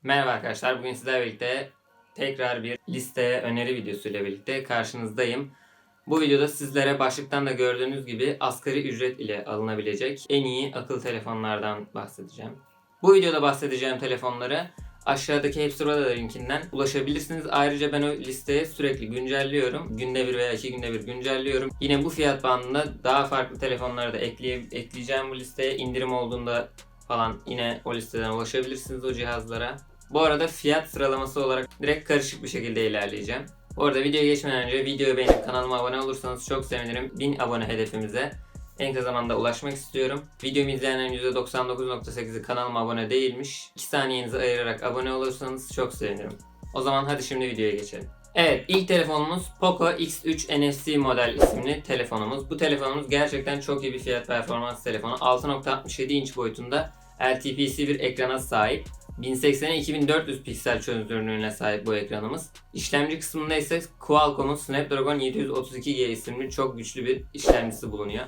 Merhaba arkadaşlar, bugün sizlerle birlikte tekrar bir liste öneri videosu ile birlikte karşınızdayım. Bu videoda sizlere başlıktan da gördüğünüz gibi asgari ücret ile alınabilecek en iyi akıllı telefonlardan bahsedeceğim. Bu videoda bahsedeceğim telefonları aşağıdaki hepsi burada linkinden ulaşabilirsiniz. Ayrıca ben o listeye sürekli güncelliyorum. Günde bir veya iki günde bir güncelliyorum. Yine bu fiyat bandında daha farklı telefonları da ekleyeceğim bu listeye. İndirim olduğunda falan yine o listeden ulaşabilirsiniz o cihazlara. Bu arada fiyat sıralaması olarak direkt karışık bir şekilde ilerleyeceğim. Bu arada videoya geçmeden önce videoyu beğenip kanalıma abone olursanız çok sevinirim. 1000 abone hedefimize en kısa zamanda ulaşmak istiyorum. Videomu izleyenlerin %99.8'i kanalıma abone değilmiş. 2 saniyenizi ayırarak abone olursanız çok sevinirim. O zaman hadi şimdi videoya geçelim. Evet, ilk telefonumuz Poco X3 NFC model isimli telefonumuz. Bu telefonumuz gerçekten çok iyi bir fiyat performans telefonu. 6.67 inç boyutunda LTPC bir ekrana sahip. 1080'e 2400 piksel çözünürlüğüne sahip bu ekranımız. İşlemci kısmında ise Qualcomm'un Snapdragon 732G isimli çok güçlü bir işlemcisi bulunuyor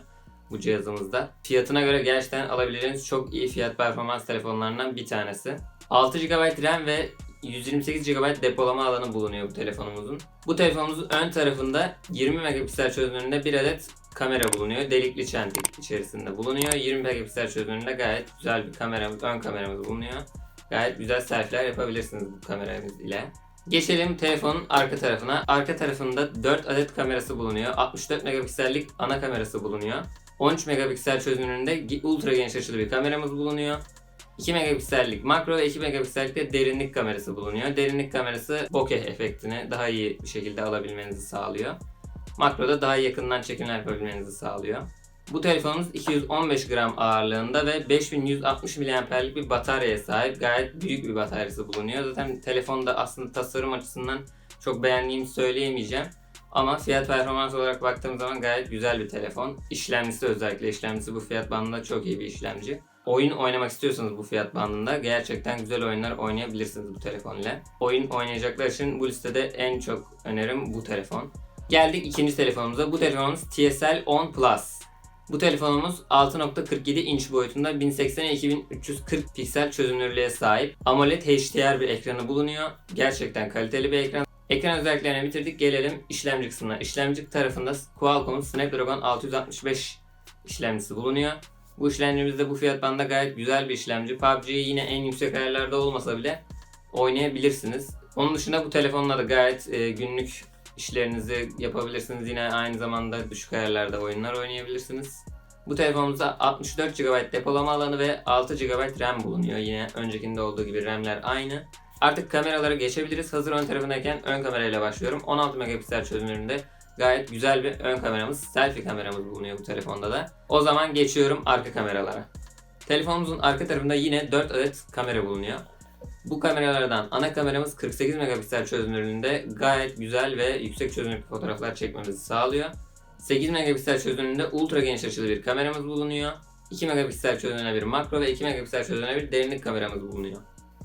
bu cihazımızda. Fiyatına göre gerçekten alabileceğiniz çok iyi fiyat performans telefonlarından bir tanesi. 6 GB RAM ve 128 GB depolama alanı bulunuyor bu telefonumuzun. Bu telefonumuzun ön tarafında 20 megapiksel çözünürlüğünde bir adet kamera bulunuyor. Delikli çentik içerisinde bulunuyor. 20 megapiksel çözünürlüğünde gayet güzel bir kameramız, ön kameramız bulunuyor. Gayet güzel selfie'ler yapabilirsiniz bu kameramız ile. Geçelim telefonun arka tarafına. Arka tarafında 4 adet kamerası bulunuyor. 64 megapiksellik ana kamerası bulunuyor. 13 megapiksel çözünürlüğünde ultra geniş açılı bir kameramız bulunuyor. 2 megapiksellik makro ve 2 megapiksellik de derinlik kamerası bulunuyor. Derinlik kamerası bokeh efektini daha iyi bir şekilde alabilmenizi sağlıyor. Makroda daha yakından çekimler yapabilmenizi sağlıyor. Bu telefonumuz 215 gram ağırlığında ve 5160 mAh'lik bir bataryaya sahip. Gayet büyük bir bataryası bulunuyor. Zaten telefonda aslında tasarım açısından çok beğendiğimi söyleyemeyeceğim. Ama fiyat performans olarak baktığım zaman gayet güzel bir telefon. İşlemcisi özellikle işlemcisi bu fiyat bandında çok iyi bir işlemci. Oyun oynamak istiyorsanız bu fiyat bandında gerçekten güzel oyunlar oynayabilirsiniz bu telefon ile. Oyun oynayacaklar için bu listede en çok önerim bu telefon. Geldik ikinci telefonumuza. Bu telefonumuz TSL 10 Plus. Bu telefonumuz 6.47 inç boyutunda 1080'e 2340 piksel çözünürlüğe sahip. AMOLED HDR bir ekranı bulunuyor. Gerçekten kaliteli bir ekran. Ekran özelliklerini bitirdik. Gelelim işlemci kısmına. İşlemci tarafında Qualcomm'un Snapdragon 665 işlemcisi bulunuyor. Bu işlemcimizde bu fiyat bandında gayet güzel bir işlemci. PUBG'yi yine en yüksek ayarlarda olmasa bile oynayabilirsiniz. Onun dışında bu telefonla da gayet günlük işlerinizi yapabilirsiniz. Yine aynı zamanda düşük ayarlarda oyunlar oynayabilirsiniz. Bu telefonumuzda 64 GB depolama alanı ve 6 GB RAM bulunuyor. Yine öncekinde olduğu gibi RAM'ler aynı. Artık kameralara geçebiliriz. Hazır ön tarafındayken ön kamerayla başlıyorum. 16 megapiksel çözünürlüğünde gayet güzel bir ön kameramız, selfie kameramız bulunuyor bu telefonda da. O zaman geçiyorum arka kameralara. Telefonumuzun arka tarafında yine 4 adet kamera bulunuyor. Bu kameralardan ana kameramız 48 megapiksel çözünürlüğünde gayet güzel ve yüksek çözünürlüklü fotoğraflar çekmemizi sağlıyor. 8 megapiksel çözünürlüğünde ultra geniş açılı bir kameramız bulunuyor. 2 megapiksel çözünürlüğünde bir makro ve 2 megapiksel çözünürlüğünde bir derinlik kameramız bulunuyor.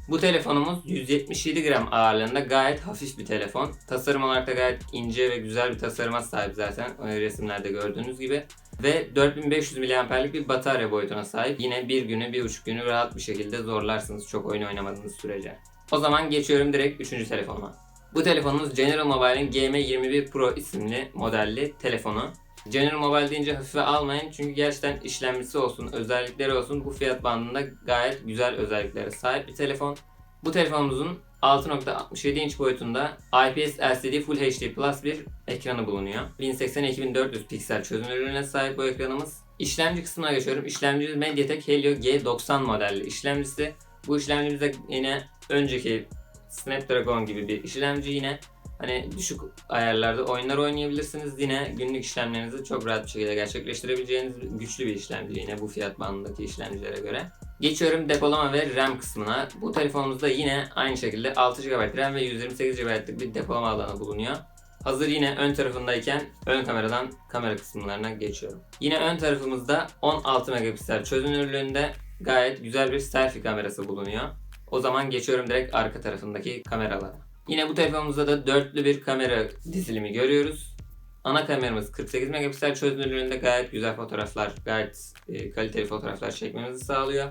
Bu telefonumuz 177 gram ağırlığında gayet hafif bir telefon. Tasarım olarak da gayet ince ve güzel bir tasarıma sahip zaten resimlerde gördüğünüz gibi. Ve 4500 mAh'lik bir batarya boyutuna sahip. Yine bir günü, bir buçuk günü rahat bir şekilde zorlarsınız çok oyun oynamadığınız sürece. O zaman geçiyorum direkt 3. telefonuma. Bu telefonumuz General Mobile'in GM21 Pro isimli modelli telefonu. General Mobile deyince hafife almayın çünkü gerçekten işlemcisi olsun, özellikleri olsun bu fiyat bandında gayet güzel özelliklere sahip bir telefon. Bu telefonumuzun 6.67 inç boyutunda IPS LCD Full HD Plus bir ekranı bulunuyor. 1080-2400 piksel çözünürlüğüne sahip bu ekranımız. İşlemci kısmına geçiyorum. İşlemcimiz MediaTek Helio G90 modelli işlemcisi. Bu işlemcimizde yine önceki Snapdragon gibi bir işlemci yine. Hani düşük ayarlarda oyunlar oynayabilirsiniz. Yine günlük işlemlerinizi çok rahat bir şekilde gerçekleştirebileceğiniz güçlü bir işlemci yine bu fiyat bandındaki işlemcilere göre. Geçiyorum depolama ve RAM kısmına. Bu telefonumuzda yine aynı şekilde 6 GB RAM ve 128 GB'lık bir depolama alanı bulunuyor. Hazır yine ön tarafındayken ön kameradan kamera kısımlarına geçiyorum. Yine ön tarafımızda 16 megapiksel çözünürlüğünde gayet güzel bir selfie kamerası bulunuyor. O zaman geçiyorum direkt arka tarafındaki kameralara. Yine bu telefonumuzda da dörtlü bir kamera dizilimi görüyoruz. Ana kameramız 48 megapiksel çözünürlüğünde gayet güzel fotoğraflar, gayet kaliteli fotoğraflar çekmemizi sağlıyor.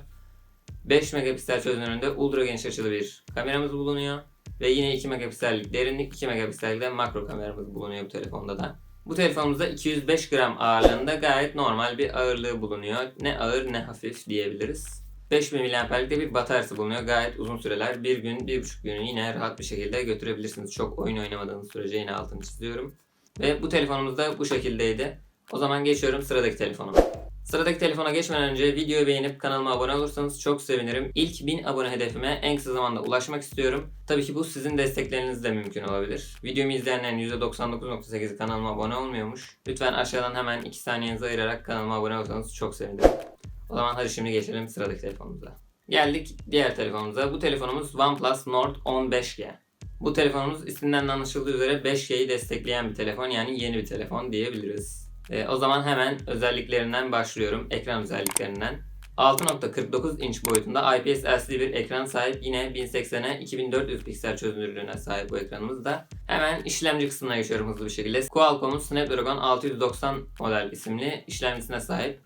5 megapiksel çözünürlüğünde ultra geniş açılı bir kameramız bulunuyor. Ve yine 2 megapiksellik derinlik, 2 megapiksellik de makro kameramız bulunuyor bu telefonda da. Bu telefonumuzda 205 gram ağırlığında gayet normal bir ağırlığı bulunuyor. Ne ağır ne hafif diyebiliriz. 5000 mAh'likte bir bataryası bulunuyor. Gayet uzun süreler, bir gün, 1,5 günü yine rahat bir şekilde götürebilirsiniz. Çok oyun oynamadığınız sürece yine altını çiziyorum. Ve bu telefonumuz da bu şekildeydi. O zaman geçiyorum sıradaki telefonuma. Sıradaki telefona geçmeden önce videoyu beğenip kanalıma abone olursanız çok sevinirim. İlk 1000 abone hedefime en kısa zamanda ulaşmak istiyorum. Tabii ki bu sizin desteklerinizle mümkün olabilir. Videomu izleyenlerin %99.8'i kanalıma abone olmuyormuş. Lütfen aşağıdan hemen 2 saniyenizi ayırarak kanalıma abone olursanız çok sevinirim. O zaman hadi şimdi geçelim sıradaki telefonumuza. Geldik diğer telefonumuza. Bu telefonumuz OnePlus Nord 10 5G. Bu telefonumuz isminden anlaşıldığı üzere 5G'yi destekleyen bir telefon, yani yeni bir telefon diyebiliriz. O zaman hemen özelliklerinden başlıyorum. Ekran özelliklerinden. 6.49 inç boyutunda IPS LCD bir ekran sahip. Yine 1080'e 2400 piksel çözünürlüğüne sahip bu ekranımız da. Hemen işlemci kısmına geçiyorum hızlı bir şekilde. Qualcomm'un Snapdragon 690 model isimli işlemcisine sahip.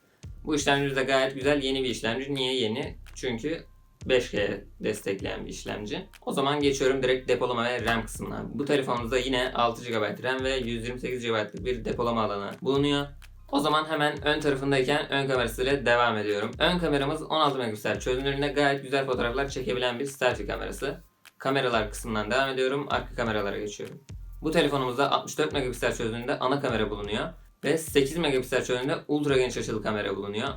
Bu işlemcimiz de gayet güzel, yeni bir işlemci. Niye yeni? Çünkü 5G destekleyen bir işlemci. O zaman geçiyorum direkt depolama ve RAM kısmına. Bu telefonumuzda yine 6 GB RAM ve 128 GB'lık bir depolama alanı bulunuyor. O zaman hemen ön tarafındayken ön kamerasıyla devam ediyorum. Ön kameramız 16 megapiksel çözünürlüğünde gayet güzel fotoğraflar çekebilen bir selfie kamerası. Kameralar kısmından devam ediyorum. Arka kameralara geçiyorum. Bu telefonumuzda 64 megapiksel çözünürlüğünde ana kamera bulunuyor. Ve 8 megapiksel çözünürlüğünde ultra geniş açılı kamera bulunuyor.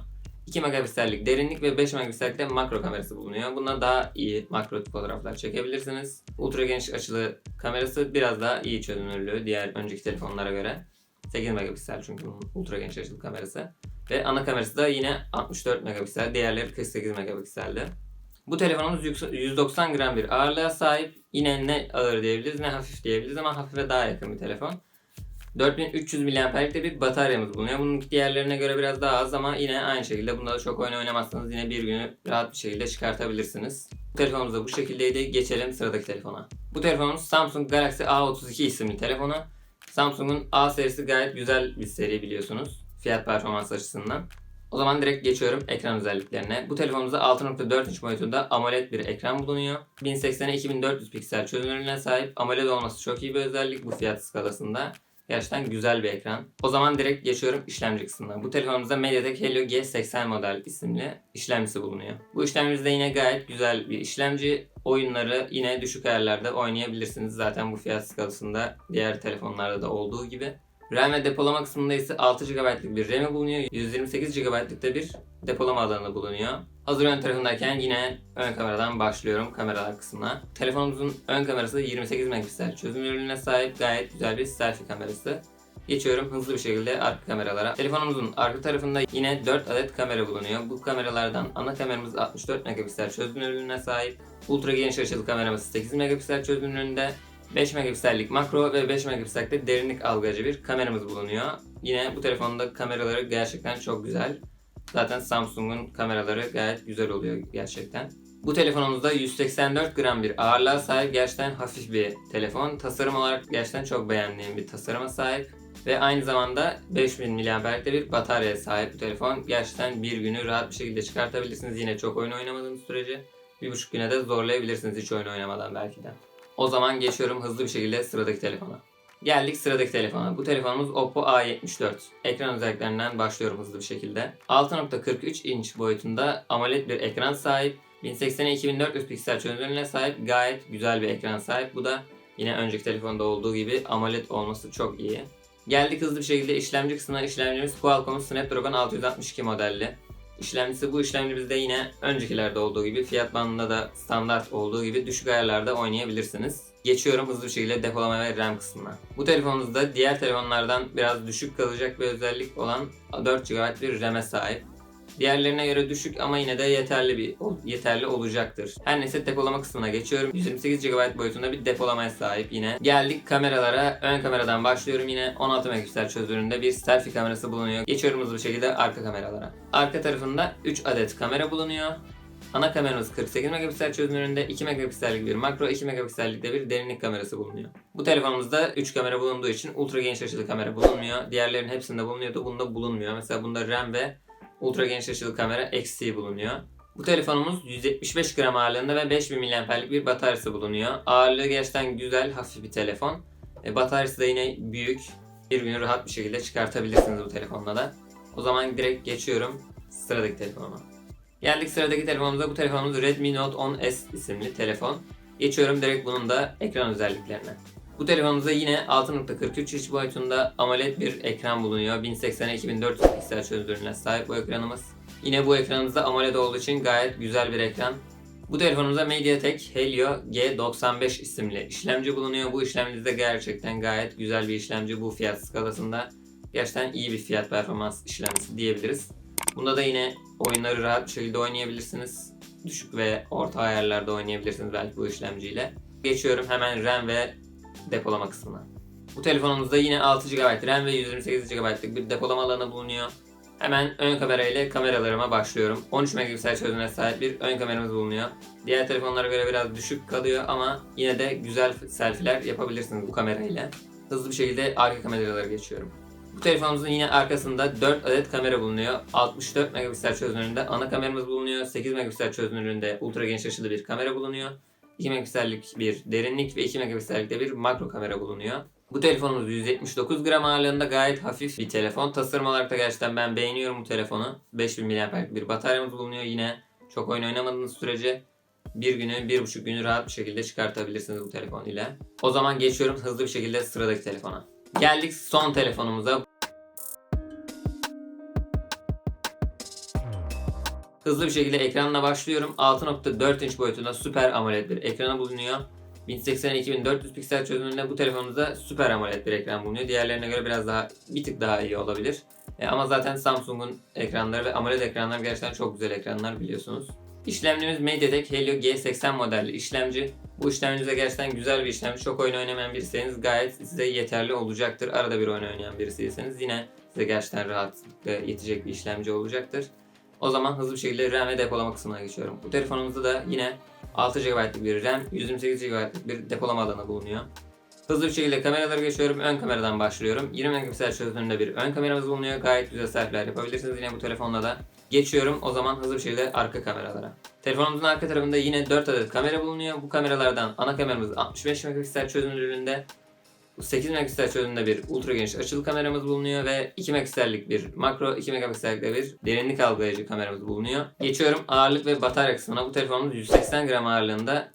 2 megapiksellik derinlik ve 5 megapiksellik de makro kamerası bulunuyor. Bunda daha iyi makro fotoğraflar çekebilirsiniz. Ultra geniş açılı kamerası biraz daha iyi çözünürlüğü diğer önceki telefonlara göre. 8 megapiksel çünkü bunun ultra geniş açılı kamerası. Ve ana kamerası da yine 64 megapiksel. Diğerleri 48 megapikseldi. Bu telefonumuz 190 gram bir ağırlığa sahip. Yine ne ağır diyebiliriz ne hafif diyebiliriz ama hafife daha yakın bir telefon. 4300 mAh'likte bir bataryamız bulunuyor. Bunun diğerlerine göre biraz daha az ama yine aynı şekilde bunda da çok oyun oynamazsanız yine bir günü rahat bir şekilde çıkartabilirsiniz. Bu telefonumuz da bu şekildeydi. Geçelim sıradaki telefona. Bu telefonumuz Samsung Galaxy A32 isimli telefonu. Samsung'un A serisi gayet güzel bir seri biliyorsunuz. Fiyat performans açısından. O zaman direkt geçiyorum ekran özelliklerine. Bu telefonumuzda 6.4 inç boyutunda AMOLED bir ekran bulunuyor. 1080'e 2400 piksel çözünürlüğüne sahip. AMOLED olması çok iyi bir özellik bu fiyat skalasında. Gerçekten güzel bir ekran. O zaman direkt geçiyorum işlemci kısmına. Bu telefonumuzda MediaTek Helio G80 model isimli işlemcisi bulunuyor. Bu işlemcimizde yine gayet güzel bir işlemci. Oyunları yine düşük ayarlarda oynayabilirsiniz. Zaten bu fiyat skalasında diğer telefonlarda da olduğu gibi. RAM ve depolama kısmında ise 6 GB'lık bir RAM'i bulunuyor. 128 GB'lık da bir depolama alanı bulunuyor. Hazır ön tarafındayken yine ön kameradan başlıyorum kameralar kısmına. Telefonumuzun ön kamerası 28 megapiksel çözünürlüğüne sahip gayet güzel bir selfie kamerası. Geçiyorum hızlı bir şekilde arka kameralara. Telefonumuzun arka tarafında yine 4 adet kamera bulunuyor. Bu kameralardan ana kameramız 64 megapiksel çözünürlüğüne sahip. Ultra geniş açılı kameramız 8 megapiksel çözünürlüğünde. 5 megapiksellik makro ve 5 megapiksellik de derinlik algılayıcı bir kameramız bulunuyor. Yine bu telefonda kameraları gerçekten çok güzel. Zaten Samsung'un kameraları gayet güzel oluyor gerçekten. Bu telefonumuzda 184 gram bir ağırlığa sahip gerçekten hafif bir telefon. Tasarım olarak gerçekten çok beğendiğim bir tasarıma sahip. Ve aynı zamanda 5000 mAh'likte bir bataryaya sahip bu telefon. Gerçekten bir günü rahat bir şekilde çıkartabilirsiniz. Yine çok oyun oynamadığınız sürece 1,5 güne de zorlayabilirsiniz hiç oyun oynamadan belki de. O zaman geçiyorum hızlı bir şekilde sıradaki telefona. Geldik sıradaki telefona. Bu telefonumuz Oppo A74. Ekran özelliklerinden başlıyorum hızlı bir şekilde. 6.43 inç boyutunda AMOLED bir ekran sahip. 1080'e 2400 piksel çözünürlüğüne sahip gayet güzel bir ekran sahip. Bu da yine önceki telefonda olduğu gibi AMOLED olması çok iyi. Geldik hızlı bir şekilde işlemci kısmına. İşlemcimiz Qualcomm'un Snapdragon 662 modelli. İşlemcisi bu işlemcimizde yine öncekilerde olduğu gibi fiyat bandında da standart olduğu gibi düşük ayarlarda oynayabilirsiniz. Geçiyorum hızlı bir şekilde depolama ve RAM kısmına. Bu telefonumuzda diğer telefonlardan biraz düşük kalacak bir özellik olan 4 GB bir RAM'e sahip. Diğerlerine göre düşük ama yine de yeterli olacaktır. Her neyse depolama kısmına geçiyorum. 128 GB boyutunda bir depolamaya sahip yine. Geldik kameralara. Ön kameradan başlıyorum. Yine 16 megapiksel çözünürlüğünde bir selfie kamerası bulunuyor. Geçiyorum hızlı bir şekilde arka kameralara. Arka tarafında 3 adet kamera bulunuyor. Ana kameramız 48 megapiksel çözünürlüğünde 2 megapiksellik bir makro, 2 megapiksellik de bir derinlik kamerası bulunuyor. Bu telefonumuzda 3 kamera bulunduğu için ultra geniş açılı kamera bulunmuyor. Diğerlerinin hepsinde bulunuyordu. Bunda bulunmuyor. Mesela bunda RAM ve ultra geniş açılı kamera eksiği bulunuyor. Bu telefonumuz 175 gram ağırlığında ve 5000 mAh'lik bir bataryası bulunuyor. Ağırlığı gerçekten güzel, hafif bir telefon. Bataryası da yine büyük. Bir günü rahat bir şekilde çıkartabilirsiniz bu telefonla da. O zaman direkt geçiyorum sıradaki telefonuma. Geldik sıradaki telefonumuza. Bu telefonumuz Redmi Note 10S isimli telefon. Geçiyorum direkt bunun da ekran özelliklerine. Bu telefonumuzda yine 6.43 inç boyutunda AMOLED bir ekran bulunuyor. 1080'e 2400 piksel çözünürlüğüne sahip bu ekranımız. Yine bu ekranımızda AMOLED olduğu için gayet güzel bir ekran. Bu telefonumuzda MediaTek Helio G95 isimli işlemci bulunuyor. Bu işlemci de gerçekten gayet güzel bir işlemci. Bu fiyat skalasında gerçekten iyi bir fiyat performans işlemcisi diyebiliriz. Bunda da yine oyunları rahat bir şekilde oynayabilirsiniz. Düşük ve orta ayarlarda oynayabilirsiniz belki bu işlemciyle. Geçiyorum hemen RAM ve depolama kısmına. Bu telefonumuzda yine 6 GB RAM ve 128 GB'lık bir depolama alanı bulunuyor. Hemen ön kamera ile kameralarıma başlıyorum. 13 megapiksel çözünürlüğe sahip bir ön kameramız bulunuyor. Diğer telefonlara göre biraz düşük kalıyor ama yine de güzel selfie'ler yapabilirsiniz bu kamerayla. Hızlı bir şekilde arka kameralara geçiyorum. Bu telefonumuzun yine arkasında 4 adet kamera bulunuyor. 64 megapiksel çözünürlüğünde ana kameramız bulunuyor. 8 megapiksel çözünürlüğünde ultra geniş açılı bir kamera bulunuyor. 2 megapiksellik bir derinlik ve 2 megapiksellikte bir makro kamera bulunuyor. Bu telefonumuz 179 gram ağırlığında gayet hafif bir telefon. Tasarım olarak da gerçekten ben beğeniyorum bu telefonu. 5000 mAh'lik bir bataryamız bulunuyor. Yine çok oyun oynamadığınız sürece bir günü, 1,5 günü rahat bir şekilde çıkartabilirsiniz bu telefon ile. O zaman geçiyorum hızlı bir şekilde sıradaki telefona. Geldik son telefonumuza. Hızlı bir şekilde ekranla başlıyorum. 6.4 inç boyutunda Super AMOLED bir ekranı bulunuyor. 1080'e 2400 piksel çözünürlüğünde bu telefonumuzda Super AMOLED bir ekran bulunuyor. Diğerlerine göre biraz daha bir tık daha iyi olabilir. Ama zaten Samsung'un ekranları ve AMOLED ekranlar gerçekten çok güzel ekranlar biliyorsunuz. İşlemcimiz MediaTek Helio G80 modelli işlemci. Bu işlemci de gerçekten güzel bir işlemci. Çok oyun oynamayan biriyseniz gayet size yeterli olacaktır. Arada bir oyun oynayan birisiyseniz yine size gerçekten rahatlıkla yetecek bir işlemci olacaktır. O zaman hızlı bir şekilde RAM ve depolama kısmına geçiyorum. Bu telefonumuzda da yine 6 GB'lık bir RAM, 128 GB'lık bir depolama alanı bulunuyor. Hızlı bir şekilde kameralara geçiyorum. Ön kameradan başlıyorum. 20 megapiksel çözünürlüğünde bir ön kameramız bulunuyor. Gayet güzel selfie'ler yapabilirsiniz yine bu telefonla da. Geçiyorum o zaman hızlı bir şekilde arka kameralara. Telefonumuzun arka tarafında yine 4 adet kamera bulunuyor. Bu kameralardan ana kameramız 65 megapiksel çözünürlüğünde. 8 megapiksel çözünürlüğünde bir ultra geniş açılı kameramız bulunuyor ve 2 megapiksellik bir makro, 2 megapiksellik de bir derinlik algılayıcı kameramız bulunuyor. Geçiyorum ağırlık ve batarya kısmına. Bu telefonumuz 180 gram ağırlığında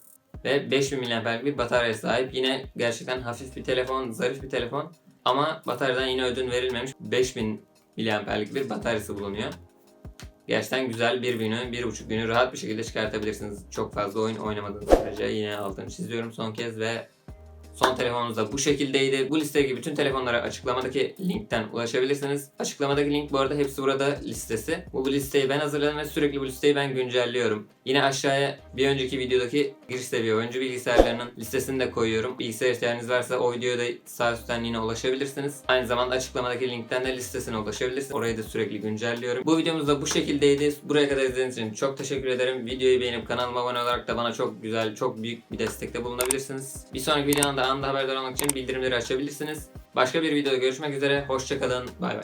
ve 5000 mAh'lik bir bataryaya sahip. Yine gerçekten hafif bir telefon, zarif bir telefon ama bataryadan yine ödün verilmemiş 5000 mAh'lik bir bataryası bulunuyor. Gerçekten güzel bir günü, 1,5 günü rahat bir şekilde çıkartabilirsiniz. Çok fazla oyun oynamadığınız sürece. Yine altını çiziyorum son kez ve son telefonumuz da bu şekildeydi. Bu listedeki bütün telefonlara açıklamadaki linkten ulaşabilirsiniz. Açıklamadaki link bu arada hepsi burada listesi. Bu listeyi ben hazırladım ve sürekli bu listeyi ben güncelliyorum. Yine aşağıya bir önceki videodaki giriş seviye oyuncu bilgisayarlarının listesini de koyuyorum. Bilgisayar ihtiyacınız varsa o videoya da sağ üstten yine ulaşabilirsiniz. Aynı zamanda açıklamadaki linkten de listesine ulaşabilirsiniz. Orayı da sürekli güncelliyorum. Bu videomuz da bu şekildeydi. Buraya kadar izlediğiniz için çok teşekkür ederim. Videoyu beğenip kanalıma abone olarak da bana çok güzel, çok büyük bir destekte bulunabilirsiniz. Bir sonraki videoda anında haberdar olmak için bildirimleri açabilirsiniz. Başka bir videoda görüşmek üzere. Hoşça kalın. Bay bay.